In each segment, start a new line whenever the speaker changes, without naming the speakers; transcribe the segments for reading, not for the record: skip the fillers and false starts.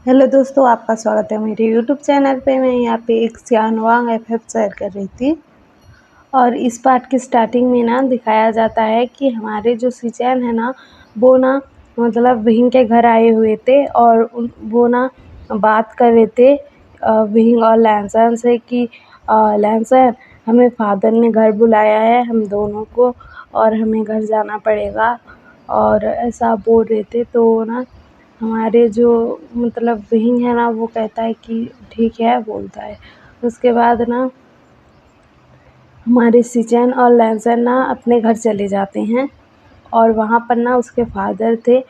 Hello दोस्तों, आपका स्वागत है मेरे यूट्यूब चैनल पे। मैं यहाँ पे एक सियानवांग एफएफ शेयर कर रही थी और इस पार्ट की स्टार्टिंग में ना दिखाया जाता है कि हमारे जो सिचैन है ना वो ना मतलब विहिंग के घर आए हुए थे और वो ना बात कर रहे थे विहिंग और लैंसन से कि लैंसन, हमें फादर ने घर बुलाया है हम दोनों को और हमें घर जाना पड़ेगा और ऐसा बोल रहे थे। तो ना हमारे जो मतलब विहिंग है ना वो कहता है कि ठीक है बोलता है। उसके बाद ना हमारे सिचैन और लैंसन ना अपने घर चले जाते हैं और वहाँ पर ना उसके फादर थे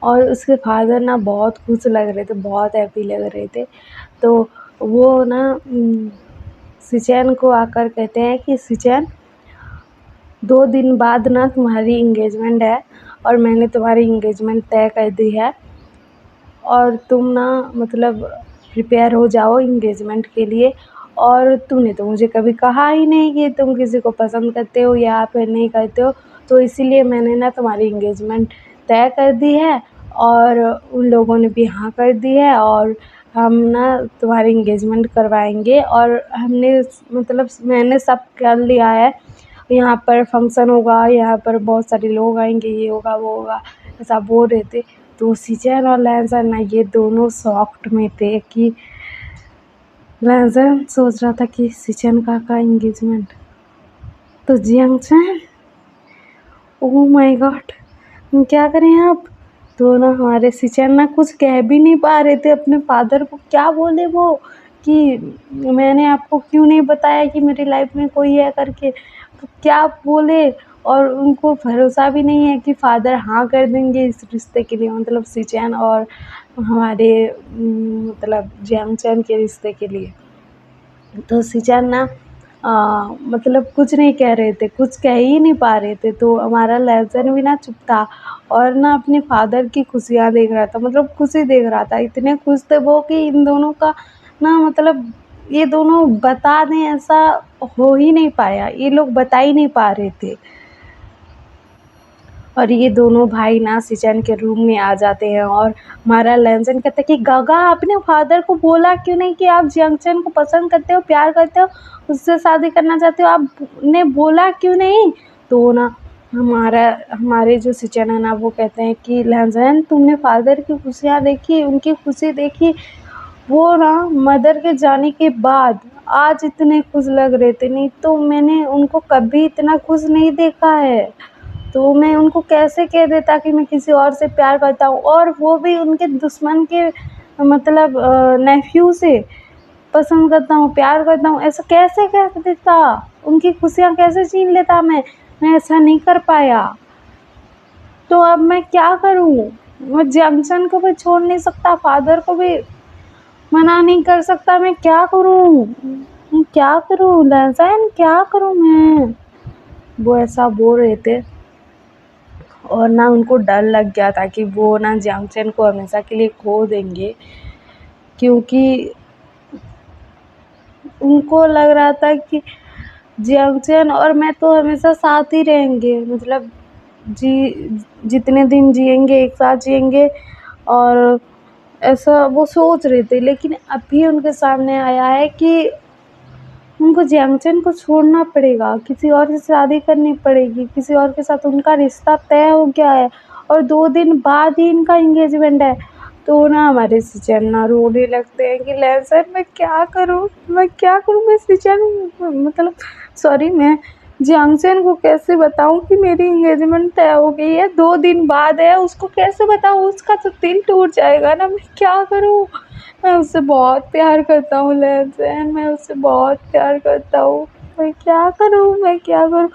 और उसके फादर ना बहुत खुश लग रहे थे, बहुत हैप्पी लग रहे थे। तो वो ना सिचैन को आकर कहते हैं कि सिचैन, 2 दिन बाद ना तुम्हारी इंगेजमेंट है और मैंने तुम्हारी इंगेजमेंट तय कर दी है और तुम ना मतलब प्रिपेयर हो जाओ इंगेजमेंट के लिए। और तुमने तो मुझे कभी कहा ही नहीं कि तुम किसी को पसंद करते हो या फिर नहीं करते हो, तो इसीलिए मैंने ना तुम्हारी इंगेजमेंट तय कर दी है और उन लोगों ने भी हाँ कर दी है और हम ना तुम्हारी इंगेजमेंट करवाएंगे। और हमने मतलब मैंने सब कर लिया है, यहाँ पर फंक्शन होगा, यहाँ पर बहुत सारे लोग आएंगे, ये होगा वो होगा, ऐसा बोल रहे थे। तो सिचैन और लैंसन ना ये दोनों शॉक्ड में थे कि लैंसन सोच रहा था कि सिचैन का एंगेजमेंट, तो जियांगचैन, ओह माय गॉड, हम क्या करें अब। तो ना हमारे सिचैन ना कुछ कह भी नहीं पा रहे थे अपने फादर को, क्या बोले वो कि मैंने आपको क्यों नहीं बताया कि मेरी लाइफ में कोई है करके, तो क्या बोले। और उनको भरोसा भी नहीं है कि फादर हाँ कर देंगे इस रिश्ते के लिए, मतलब सिचैन और हमारे मतलब जियांगचैन के रिश्ते के लिए। तो सिचैन ना मतलब कुछ नहीं कह रहे थे, कुछ कह ही नहीं पा रहे थे। तो हमारा लैंसन भी ना चुप था और ना अपने फादर की खुशियाँ देख रहा था, मतलब खुशी देख रहा था। इतने खुश थे वो कि इन दोनों का ना मतलब ये दोनों बता दें ऐसा हो ही नहीं पाया, ये लोग बता ही नहीं पा रहे थे। और ये दोनों भाई ना सिचैन के रूम में आ जाते हैं और हमारा लैंसन कहता है कि गागा, आपने फादर को बोला क्यों नहीं कि आप जियांगचैन को पसंद करते हो, प्यार करते हो, उससे शादी करना चाहते हो, आपने बोला क्यों नहीं। तो ना हमारे जो सिचैन है ना वो कहते हैं कि लैंसन, तुमने फादर की खुशियाँ देखी, उनकी खुशी देखी, वो ना मदर के जाने के बाद आज इतने खुश लग रहे थे, नहीं तो मैंने उनको कभी इतना खुश नहीं देखा है। तो मैं उनको कैसे कह देता कि मैं किसी और से प्यार करता हूँ, और वो भी उनके दुश्मन के मतलब नेफ्यू से पसंद करता हूँ, प्यार करता हूँ, ऐसा कैसे कह देता, उनकी खुशियाँ कैसे छीन लेता मैं ऐसा नहीं कर पाया। तो अब मैं क्या करूँ, मैं जंक्शन को भी छोड़ नहीं सकता, फादर को भी मना नहीं कर सकता, मैं क्या करूँ, मैं क्या करूँ लैंसन, क्या करूँ मैं। वो ऐसा बोल रहे थे और ना उनको डर लग गया था कि वो ना जियांगचैन को हमेशा के लिए खो देंगे, क्योंकि उनको लग रहा था कि जियांगचैन और मैं तो हमेशा साथ ही रहेंगे, मतलब जितने दिन जिएंगे एक साथ जिएंगे, और ऐसा वो सोच रहे थे। लेकिन अभी उनके सामने आया है कि उनको जियांगचैन को छोड़ना पड़ेगा, किसी और से शादी करनी पड़ेगी, किसी और के साथ उनका रिश्ता तय हो गया है और 2 दिन बाद ही इनका एंगेजमेंट है। तो ना हमारे सिचैन ना रोने लगते हैं कि लैंसन, मैं क्या करूँ, मैं क्या करूँ, मैं सिचैन मतलब सॉरी, मैं जियांगचैन को कैसे बताऊँ कि मेरी एंगेजमेंट तय हो गई है, 2 दिन बाद है, उसको कैसे बताऊँ, उसका तो दिल टूट जाएगा ना, मैं क्या करूँ। मैं उससे बहुत प्यार करता हूँ लैंसन, मैं उससे बहुत प्यार करता हूँ, मैं क्या करूँ, मैं क्या करूँ।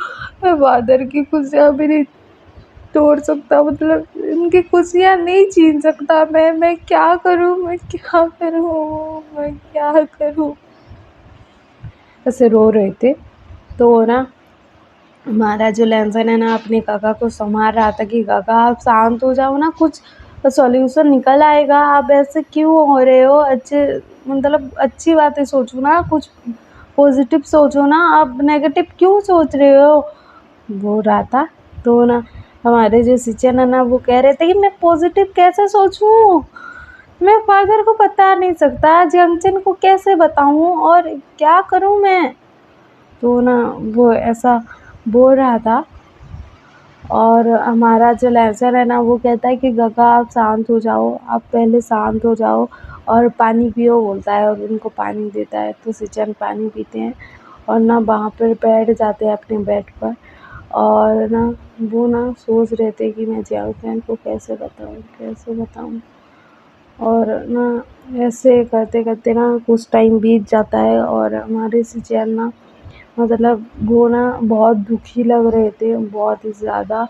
मैं फादर की खुशियाँ भी नहीं तोड़ सकता, मतलब उनकी खुशियाँ नहीं छीन सकता मैं क्या करूँ, मैं क्या करूँ, मैं क्या करूँ, ऐसे रो रहे थे। तो ना हमारा जो लैंसन है ना अपने काका को संभाल रहा था कि काका आप शांत हो जाओ ना, कुछ सॉल्यूशन निकल आएगा, आप ऐसे क्यों हो रहे हो, अच्छे मतलब अच्छी बातें सोचो ना, कुछ पॉजिटिव सोचो ना, आप नेगेटिव क्यों सोच रहे हो, बोल रहा था। तो ना हमारे जो सिचन है ना वो कह रहे थे कि मैं पॉजिटिव कैसे सोचूं, मैं फादर को बता नहीं सकता, जियांगचन को कैसे बताऊँ और क्या करूँ मैं? तो ना वो ऐसा बोल रहा था। और हमारा जो लेज़र है ना, वो कहता है कि गगा आप शांत हो जाओ, आप पहले शांत हो जाओ और पानी पियो बोलता है और उनको पानी देता है। तो सिचन पानी पीते हैं और ना वहाँ पर बैठ जाते हैं अपने बेड पर। और ना वो ना सोच रहे थे कि मैं जियांगचैन को कैसे बताऊँ। और ना ऐसे करते-करते ना कुछ टाइम बीत जाता है और हमारे सिचन ना मतलब वो ना बहुत दुखी लग रहे थे, बहुत ही ज़्यादा।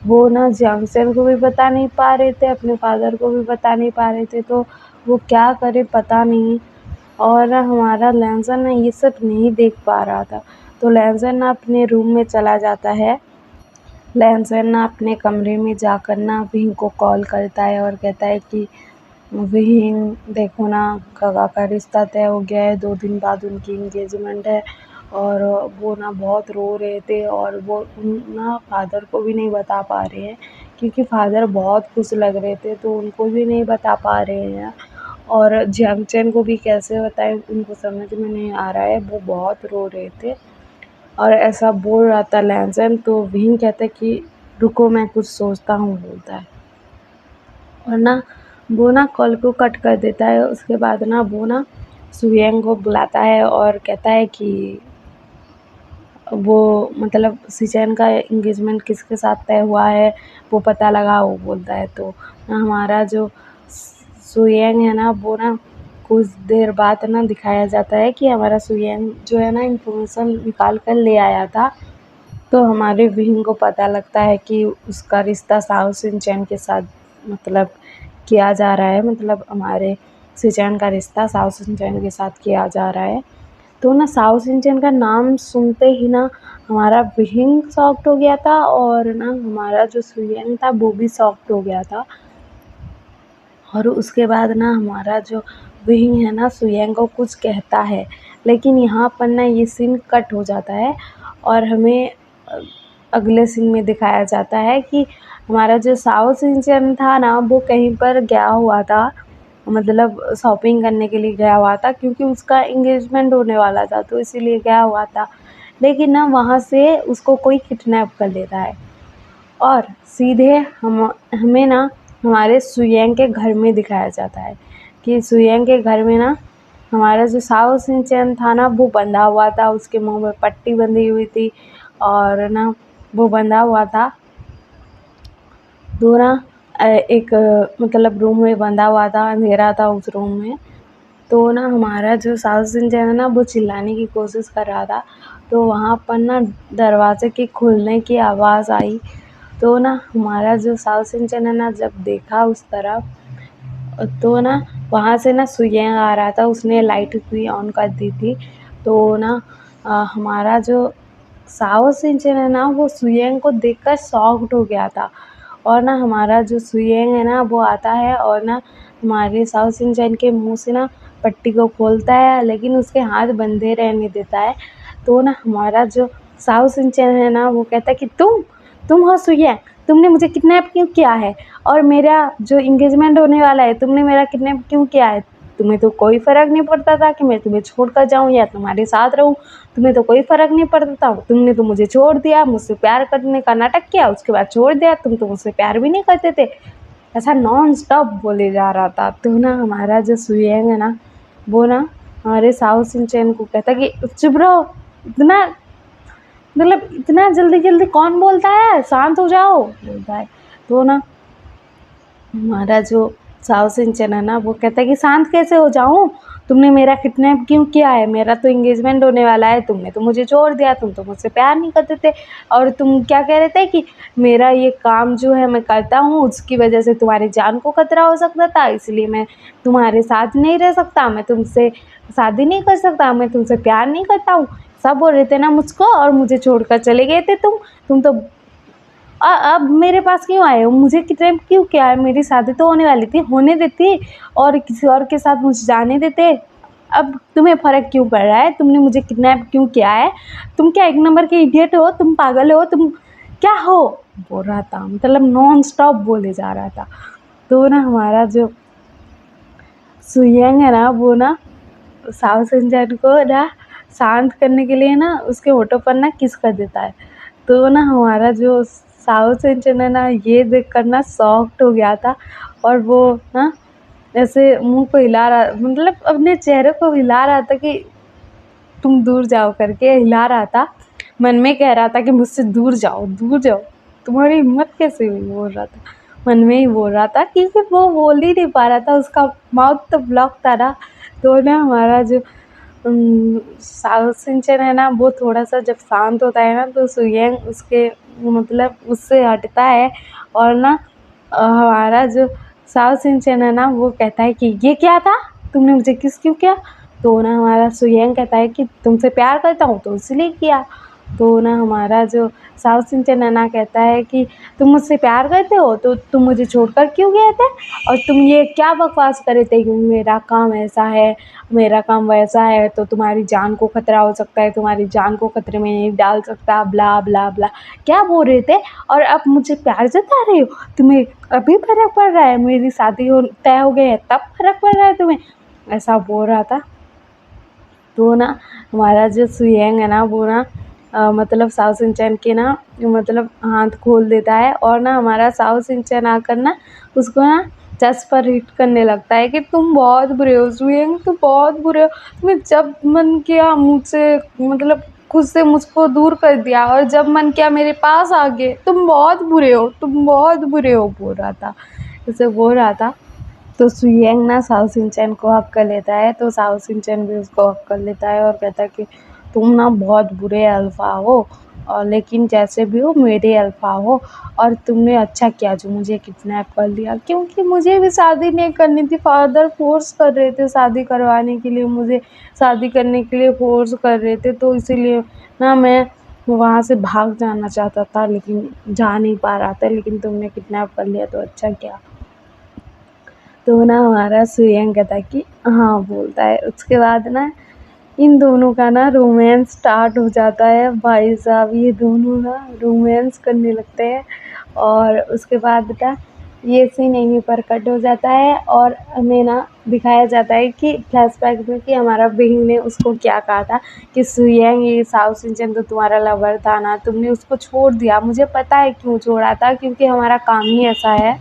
वो ना जियांगचैन को भी बता नहीं पा रहे थे, अपने फादर को भी बता नहीं पा रहे थे, तो वो क्या करे पता नहीं। और ना हमारा लैंसर ना ये सब नहीं देख पा रहा था, तो लैंसर ना अपने रूम में चला जाता है। लैंसर ना अपने कमरे में जाकर ना विंग को कॉल करता है और कहता है कि विंग देखो ना, गगा का रिश्ता तय हो गया है, 2 दिन बाद उनकी एंगेजमेंट है। और वो ना बहुत रो रहे थे और वो ना फादर को भी नहीं बता पा रहे हैं, क्योंकि फादर बहुत खुश लग रहे थे, तो उनको भी नहीं बता पा रहे हैं। और जियांगचैन को भी कैसे बताएं, उनको समझ में नहीं आ रहा है, वो बहुत रो रहे थे और ऐसा बोल रहा था लैंसन। तो विंग कहता है कि रुको मैं कुछ सोचता हूँ बोलता है। और ना वो ना कॉल को कट कर देता है। उसके बाद ना वो ना सुयंग को बुलाता है और कहता है कि वो मतलब सिचेन का एंगेजमेंट किसके साथ तय हुआ है वो पता लगाओ बोलता है। तो ना हमारा जो सुयंग है ना, वो ना कुछ देर बाद ना दिखाया जाता है कि हमारा सुयंग जो है ना इन्फॉर्मेशन निकाल कर ले आया था। तो हमारे विंग को पता लगता है कि उसका रिश्ता साओ सिंचन के साथ मतलब किया जा रहा है, मतलब हमारे सिंचन का रिश्ता साओ सिंचन के साथ किया जा रहा है। तो ना साओ सिंचन का नाम सुनते ही ना हमारा विंग शॉक्ड हो गया था और ना हमारा जो सुयंग था वो भी शॉक्ड हो गया था। और उसके बाद ना हमारा जो विंग है ना सुयंग को कुछ कहता है, लेकिन यहाँ पर ना ये सीन कट हो जाता है और हमें अगले सीन में दिखाया जाता है कि हमारा जो साओ सिंचन था ना, वो कहीं पर गया हुआ था, मतलब शॉपिंग करने के लिए गया हुआ था, क्योंकि उसका एंगेजमेंट होने वाला था, तो इसीलिए गया हुआ था। लेकिन ना वहाँ से उसको कोई किडनैप कर लेता है और सीधे हमें ना हमारे सुयंग के घर में दिखाया जाता है कि सुयंग के घर में ना हमारा जो साओ सिंचन था ना, वो बंधा हुआ था, उसके मुंह में पट्टी बंधी हुई थी और ना वो बंधा हुआ था। तो ना एक मतलब रूम में बंधा हुआ था, अंधेरा था उस रूम में। तो ना हमारा जो साउथ सिंचन है ना, वो चिल्लाने की कोशिश कर रहा था, तो वहाँ पर ना दरवाज़े के खुलने की आवाज़ आई। तो ना हमारा जो साउथ सिंचन है ना, जब देखा उस तरफ, तो ना वहाँ से ना सुयंग आ रहा था, उसने लाइट भी ऑन कर दी थी। तो ना हमारा जो साओ सिंचन है ना, वो सुयंग को देखकर शॉक्ड हो गया था। और ना हमारा जो सुयंग है ना, वो आता है और ना हमारे साओ सिंचन के मुंह से ना पट्टी को खोलता है, लेकिन उसके हाथ बंधे रहने देता है। तो ना हमारा जो साओ सिंचन है ना, वो कहता है कि तुम हो सुयंग, तुमने मुझे किडनैप क्यों किया है और मेरा जो इंगेजमेंट होने वाला है तुमने मेरा किडनैप क्यों किया है? तुम्हें तो कोई फ़र्क नहीं पड़ता था कि मैं तुम्हें छोड़कर जाऊँ या तुम्हारे साथ रहूँ, तुम्हें तो कोई फ़र्क नहीं पड़ता था। तुमने तो मुझे छोड़ दिया, मुझसे प्यार करने का नाटक किया, उसके बाद छोड़ दिया। तुम तो मुझसे प्यार भी नहीं करते थे। ऐसा नॉन स्टॉप बोले जा रहा था। तो ना हमारा जो सुयंग है ना, वो ना हमारे साओ सिंचन को कहता कि चुप रहो, इतना मतलब इतना जल्दी-जल्दी कौन बोलता है? शांत हो जाओ बोलता है। तो ना हमारा जो साओ सिंचन है ना, वो कहता है कि शांत कैसे हो जाऊँ? तुमने मेरा किडनैप क्यों किया है? मेरा तो एंगेजमेंट होने वाला है, तुमने तो मुझे छोड़ दिया, तुम तो मुझसे प्यार नहीं करते थे और तुम क्या कह रहे थे कि मेरा ये काम जो है मैं करता हूँ, उसकी वजह से तुम्हारी जान को खतरा हो सकता था, इसलिए मैं तुम्हारे साथ नहीं रह सकता, मैं तुमसे शादी नहीं कर सकता, मैं तुमसे प्यार नहीं करता हूँ। सब बोल रहे थे ना मुझको और मुझे छोड़कर चले गए थे तुम तो अब मेरे पास क्यों आए हो? मुझे किडनैप क्यों किया है? मेरी शादी तो होने वाली थी, होने देती और किसी और के साथ मुझे जाने देते। अब तुम्हें फ़र्क क्यों पड़ रहा है? तुमने मुझे किडनैप क्यों किया है? तुम क्या एक नंबर के इडियट हो? तुम पागल हो? तुम क्या हो? बोल रहा था, मतलब नॉन स्टॉप बोले जा रहा था। तो ना हमारा जो सुयंग है ना वो ना साहु सिंचन को ना शांत करने के लिए ना उसके होठों पर ना किस कर देता है। तो ना हमारा जो साहु सिंचन है ना ये देखकर ना शॉक्ड हो गया था, और वो ना ऐसे मुँह को हिला रहा, मतलब अपने चेहरे को हिला रहा था कि तुम दूर जाओ करके हिला रहा था। मन में कह रहा था कि मुझसे दूर जाओ, दूर जाओ, तुम्हारी हिम्मत कैसे हुई, बोल रहा था। मन में ही बोल रहा था क्योंकि वो बोल ही नहीं पा रहा था, उसका माउथ तो ब्लॉक था ना। तो ना हमारा जो साउथ सिंचन है ना वो थोड़ा-सा जब शांत होता है ना तो सुयंग उसके मतलब उससे हटता है, और ना हमारा जो साउथ सिंचन है ना वो कहता है कि ये क्या था? तुमने मुझे किस क्यों किया? तो ना हमारा सुयंग कहता है कि तुमसे प्यार करता हूँ तो इसलिए किया। तो ना हमारा जो साउथ सिंचन है ना कहता है कि तुम मुझसे प्यार करते हो तो तुम मुझे छोड़कर क्यों गए थे? और तुम ये क्या बकवास कर रहे थे कि मेरा काम ऐसा है, मेरा काम वैसा है, तो तुम्हारी जान को खतरा हो सकता है, तुम्हारी जान को खतरे में नहीं डाल सकता, ब्ला ब्ला ब्ला। क्या बोल रहे थे? और अब मुझे प्यार जता रहे हो? तुम्हें अभी फ़र्क पड़ रहा है? मेरी शादी हो तय हो गई है तब फ़र्क पड़ रहा है तुम्हें? ऐसा बोल रहा था। तो ना हमारा जो सुयंग है ना वो ना मतलब साउथ सिंचन के ना मतलब हाथ खोल देता है, और ना हमारा साउथ सिंचन आकर ना उसको ना चस्ट पर हिट करने लगता है कि तुम बहुत बुरे हो सुयंग, तुम बहुत बुरे हो। तुम्हें जब मन किया मुझसे मतलब खुद से मुझको दूर कर दिया, और जब मन किया मेरे पास आ गए। तुम बहुत बुरे हो, तुम बहुत बुरे हो, बोल रहा था, ऐसे बोल रहा था। तो सुयंग ना साहु सिंचन को हक कर लेता है, तो साहु सिंचन भी उसको हक कर लेता है और कहता है कि तुम ना बहुत बुरे अल्फ़ा हो, और लेकिन जैसे भी हो मेरे अल्फ़ा हो, और तुमने अच्छा किया जो मुझे किडनैप कर लिया, क्योंकि मुझे भी शादी नहीं करनी थी। फ़ादर फ़ोर्स कर रहे थे शादी करवाने के लिए, मुझे शादी करने के लिए फ़ोर्स कर रहे थे, तो इसीलिए ना मैं वहाँ से भाग जाना चाहता था, लेकिन जा नहीं पा रहा था, लेकिन तुमने किडनैप कर लिया तो अच्छा किया। तो ना हमारा सुयंग कहता है कि हाँ, बोलता है। उसके बाद ना इन दोनों का ना रोमांस स्टार्ट हो जाता है। भाई साहब ये दोनों ना रोमांस करने लगते हैं, और उसके बाद ना ये सीन यहीं पर कट हो जाता है, और हमें ना दिखाया जाता है कि फ्लैशबैक में कि हमारा बिंग ने उसको क्या कहा था कि सुयंग ये साउथ सिंचन तो तुम्हारा लवर था ना, तुमने उसको छोड़ दिया। मुझे पता है क्यों छोड़ा था, क्योंकि हमारा काम ही ऐसा है।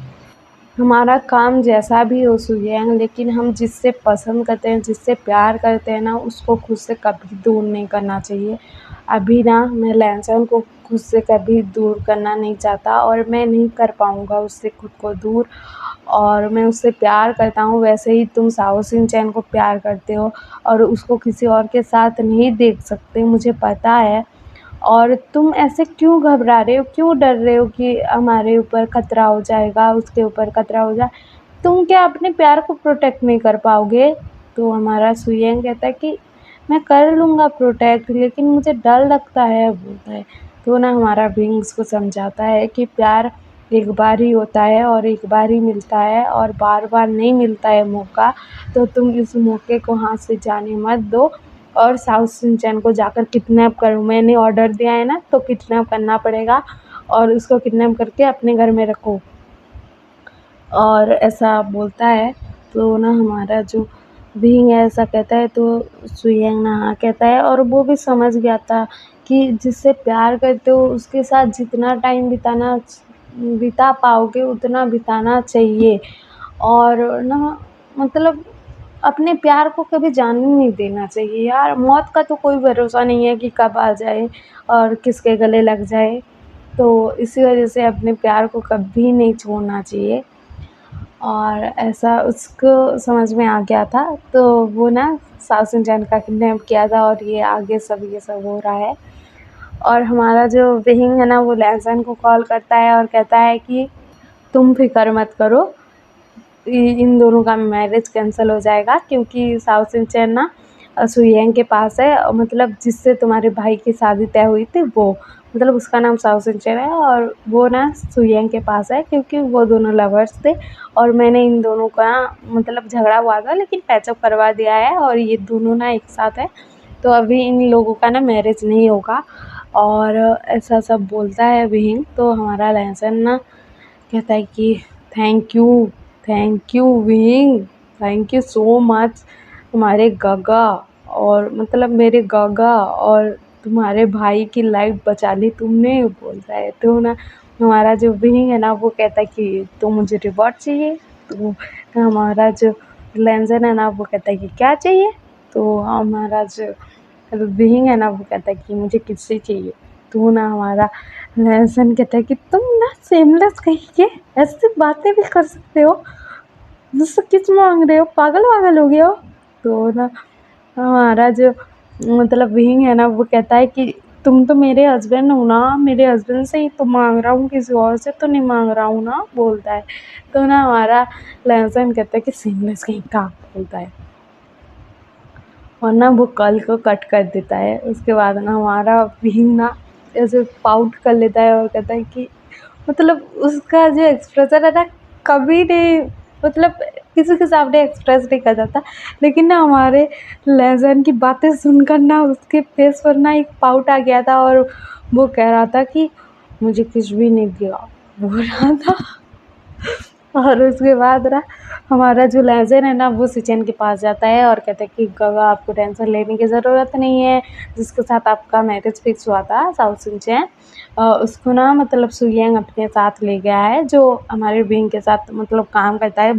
हमारा काम जैसा भी हो सुयंग, लेकिन हम जिससे पसंद करते हैं, जिससे प्यार करते हैं ना, उसको खुद से कभी दूर नहीं करना चाहिए। अभी ना मैं लैंसन को खुद से कभी दूर करना नहीं चाहता, और मैं नहीं कर पाऊँगा उससे खुद को दूर, और मैं उससे प्यार करता हूँ वैसे ही तुम साहो सिंचन को प्यार करते हो, और उसको किसी और के साथ नहीं देख सकते, मुझे पता है। और तुम ऐसे क्यों घबरा रहे हो, क्यों डर रहे हो कि हमारे ऊपर खतरा हो जाएगा, उसके ऊपर खतरा हो जाए? तुम क्या अपने प्यार को प्रोटेक्ट नहीं कर पाओगे? तो हमारा सुयंग कहता है कि मैं कर लूँगा प्रोटेक्ट, लेकिन मुझे डर लगता है, बोलता है। तो ना हमारा विंग उसको समझाता है कि प्यार एक बार ही होता है, और एक बार ही मिलता है, और बार-बार नहीं मिलता है मौका, तो तुम इस मौके को हाथ से जाने मत दो, और साउथ सिंचन को जाकर किडनैप करो। मैंने ऑर्डर दिया है ना, तो किडनैप करना पड़ेगा, और उसको किडनैप करके अपने घर में रखो, और ऐसा बोलता है। तो ना हमारा जो भींग है ऐसा कहता है, तो सुयंग ना हाँ कहता है, और वो भी समझ गया था कि जिससे प्यार करते हो उसके साथ जितना टाइम बिता पाओगे उतना बिताना चाहिए, और ना मतलब अपने प्यार को कभी जाने नहीं देना चाहिए यार। मौत का तो कोई भरोसा नहीं है कि कब आ जाए और किसके गले लग जाए, तो इसी वजह से अपने प्यार को कभी नहीं छोड़ना चाहिए। और ऐसा उसको समझ में आ गया था, तो वो ना साउथ सिंचन का किडनैप किया था, और ये सब हो रहा है। और हमारा जो विहिंग है ना वो लैसन को कॉल करता है और कहता है कि तुम फ़िक्र मत करो, इन दोनों का मैरिज कैंसिल हो जाएगा, क्योंकि साउथ सिंचन ना सुयंग के पास है, मतलब जिससे तुम्हारे भाई की शादी तय हुई थी वो, मतलब उसका नाम साउथ सिंचन है, और वो ना सुयंग के पास है, क्योंकि वो दोनों लवर्स थे, और मैंने इन दोनों का मतलब झगड़ा हुआ था लेकिन पैचअप करवा दिया है, और ये दोनों ना एक साथ है, तो अभी इन लोगों का ना मैरिज नहीं होगा, और ऐसा सब बोलता है विहिंग। तो हमारा लहसन ना कहता है कि thank you, thank you wing, thank you so much तुम्हारे गगा, और मतलब मेरे गगा और तुम्हारे भाई की लाइफ बचा ली तुमने, बोल रहा है। तो ना हमारा जो विंग है ना वो कहता है कि तो मुझे रिवॉर्ड चाहिए। तो हमारा जो लेंजन है ना वो कहता है कि क्या चाहिए। तो हमारा जो विंग है ना वो कहता है कि मुझे किससे चाहिए। तो ना हमारा लेंसन कहता है कि तुम ना सेमलेस कहीं के ऐसी बातें भी कर सकते हो, मुझसे किस मांग रहे हो, पागल वागल हो गए हो। तो ना हमारा जो मतलब विंग है ना वो कहता है कि तुम तो मेरे हस्बैंड हो ना, मेरे हस्बैंड से ही तो मांग रहा हूँ, किसी और से तो नहीं मांग रहा हूँ ना, बोलता है। तो ना हमारा लहसन कहता है कि सीमलेस कहीं का, बोलता है। और ना वो कल को कट कर देता है। उसके बाद ना हमारा विंग ना ऐसे पाउट कर लेता है और कहता है कि मतलब उसका जो एक्सप्रेशन है ना कभी नहीं, मतलब किसी के सामने एक्सप्रेस नहीं कर जाता। लेकिन ना हमारे लेज़न की बातें सुनकर ना उसके फेस पर ना एक पाउट आ गया था और वो कह रहा था कि मुझे कुछ भी नहीं दिया, बोल रहा था। और उसके बाद ना हमारा जो लेज़न है ना वो सिचन के पास जाता है और कहता है कि गगा आपको टेंशन लेने की ज़रूरत नहीं है, जिसके साथ आपका मैरिज फिक्स हुआ था साउथ सिंचन, उसको ना मतलब सुयंग अपने साथ ले गया है, जो हमारे विंग के साथ मतलब काम करता है।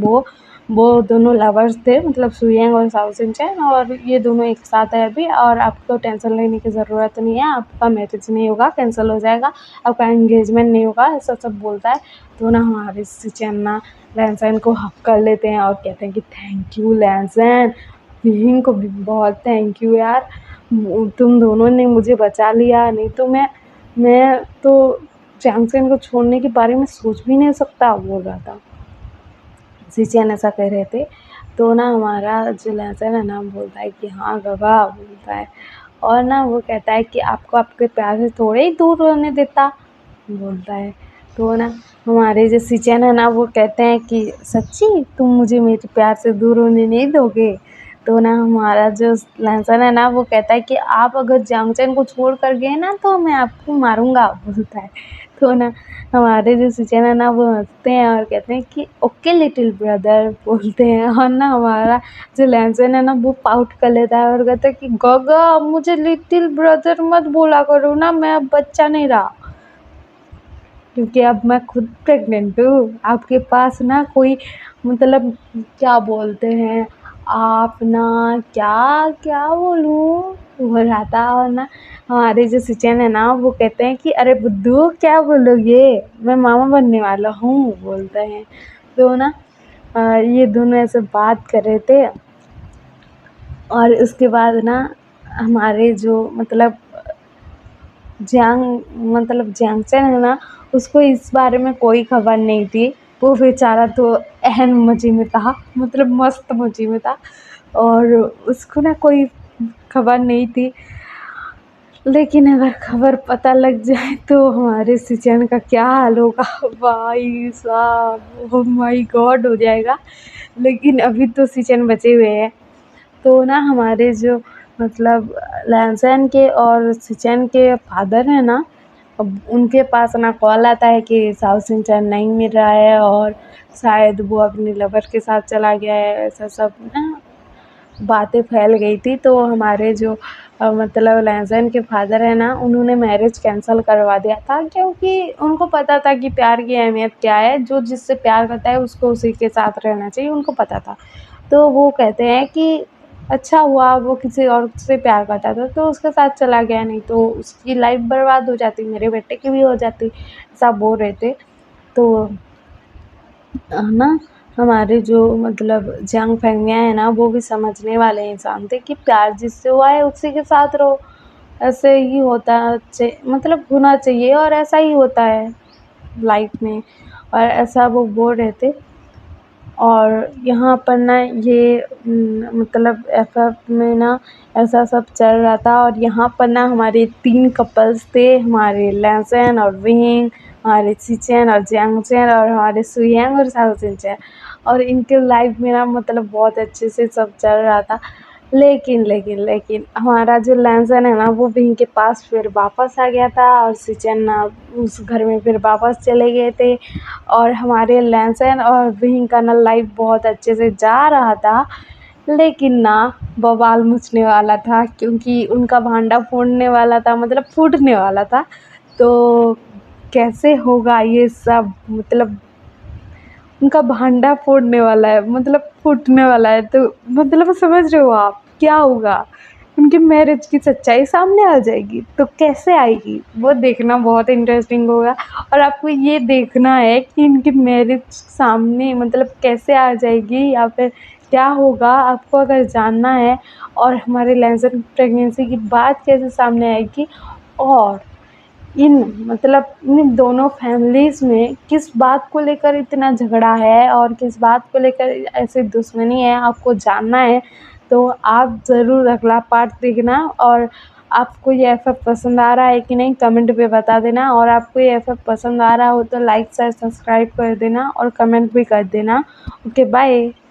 वो दोनों लवर्स थे, मतलब सुयंग और साउथ सिंचन, और ये दोनों एक साथ है अभी। और आपको टेंशन लेने की ज़रूरत नहीं है, आपका मैरिज नहीं होगा, कैंसिल हो जाएगा, आपका एंगेजमेंट नहीं होगा, ऐसा सब बोलता है। तो ना हमारे सिचन ना लैंसन को हक कर लेते हैं और कहते हैं कि थैंक यू लैंसन, विंग को भी बहुत थैंक यू यार, तुम दोनों ने मुझे बचा लिया, नहीं तो मैं तो जैंगसन को छोड़ने के बारे में सोच भी नहीं सकता, बोल रहा था। सिचन ऐसा कह रहे थे। तो ना हमारा जो लहसन है ना बोलता है कि हाँ गगा, बोलता है। और ना वो कहता है कि आपको आपके प्यार से थोड़े ही दूर होने देता, बोलता है। तो ना हमारे जो सिचन है ना वो कहते हैं कि सच्ची तुम मुझे मेरे प्यार से दूर होने नहीं दोगे। तो ना हमारा जो लहसन है ना वो कहता है कि आप अगर जंक्शन को छोड़ कर गए ना तो मैं आपको मारूंगा, बोलता है। तो ना हमारे जो सिचन है ना वो हंसते हैं और कहते हैं कि ओके लिटिल ब्रदर, बोलते हैं। और ना हमारा जो लहसन है ना वो पाउट कर लेता है और कहता है कि गगा मुझे लिटिल ब्रदर मत बोला करो ना, मैं अब बच्चा नहीं रहा, क्योंकि अब मैं खुद प्रेग्नेंट हूँ। आपके पास ना कोई मतलब क्या बोलते हैं आप ना, क्या क्या बोलूँ, बोल रहा था। और ना हमारे जो सिचन है ना वो कहते हैं कि अरे बुद्धू क्या बोलोगे, मैं मामा बनने वाला हूँ, बोलते हैं। तो ना ये दोनों ऐसे बात कर रहे थे। और उसके बाद ना हमारे जो मतलब जैंगचन है ना उसको इस बारे में कोई खबर नहीं थी। वो बेचारा तो एहन मज़े में था, मतलब मस्त मज़े में था, और उसको ना कोई खबर नहीं थी। लेकिन अगर खबर पता लग जाए तो हमारे सिचन का क्या हाल होगा भाई साहब, ओह माय गॉड हो जाएगा। लेकिन अभी तो सिचन बचे हुए हैं। तो ना हमारे जो मतलब लैंसन के और सिचन के फादर हैं ना, अब उनके पास ना कॉल आता है कि साउथ सिंचन नहीं मिल रहा है और शायद वो अपने लवर के साथ चला गया है, ऐसा सब ना बातें फैल गई थी। तो हमारे जो मतलब लहसन के फादर हैं ना उन्होंने मैरिज कैंसिल करवा दिया था, क्योंकि उनको पता था कि प्यार की अहमियत क्या है, जो जिससे प्यार करता है उसको उसी के साथ रहना चाहिए, उनको पता था। तो वो कहते हैं कि अच्छा हुआ वो किसी और से प्यार करता था तो उसके साथ चला गया, नहीं तो उसकी लाइफ बर्बाद हो जाती, मेरे बेटे की भी हो जाती, ऐसा बोल रहे थे। तो ना हमारे जो मतलब जंग फैमिलियाँ हैं ना वो भी समझने वाले इंसान थे कि प्यार जिससे हुआ है उसी के साथ रहो, ऐसे ही होता मतलब होना चाहिए और ऐसा ही होता है लाइफ में, और ऐसा वो बोल रहे थे। और यहाँ पर ना ये मतलब एफएफ में ना ऐसा सब चल रहा था। और यहाँ पर ना हमारे 3 कपल्स थे, हमारे लैंसन और विंग, हमारे सिचन और जैंगचन, और हमारे सुयंग और साउथ सिंचन। और इनके लाइफ में ना मतलब बहुत अच्छे से सब चल रहा था। लेकिन हमारा जो लहसन है ना वो विहीं के पास फिर वापस आ गया था और सिचन उस घर में फिर वापस चले गए थे। और हमारे लहसन और विहीं का ना लाइफ बहुत अच्छे से जा रहा था। लेकिन ना बवाल मचने वाला था, क्योंकि उनका भांडा फोड़ने वाला था, मतलब फूटने वाला था। तो कैसे होगा ये सब, मतलब उनका भांडा फोड़ने वाला है, मतलब फूटने वाला है, तो मतलब समझ रहे हो आप क्या होगा। उनकी मैरिज की सच्चाई सामने आ जाएगी, तो कैसे आएगी वो देखना बहुत इंटरेस्टिंग होगा। और आपको ये देखना है कि इनकी मैरिज सामने मतलब कैसे आ जाएगी या फिर क्या होगा, आपको अगर जानना है। और हमारे लेंसर प्रेगनेंसी की बात कैसे सामने आएगी, और इन मतलब इन दोनों फैमिलीज़ में किस बात को लेकर इतना झगड़ा है और किस बात को लेकर ऐसे दुश्मनी है, आपको जानना है तो आप ज़रूर अगला पार्ट देखना। और आपको ये एफ़एफ़ पसंद आ रहा है कि नहीं कमेंट पे बता देना। और आपको ये एफ़एफ़ पसंद आ रहा हो तो लाइक शेयर सब्सक्राइब कर देना और कमेंट भी कर देना। Okay bye.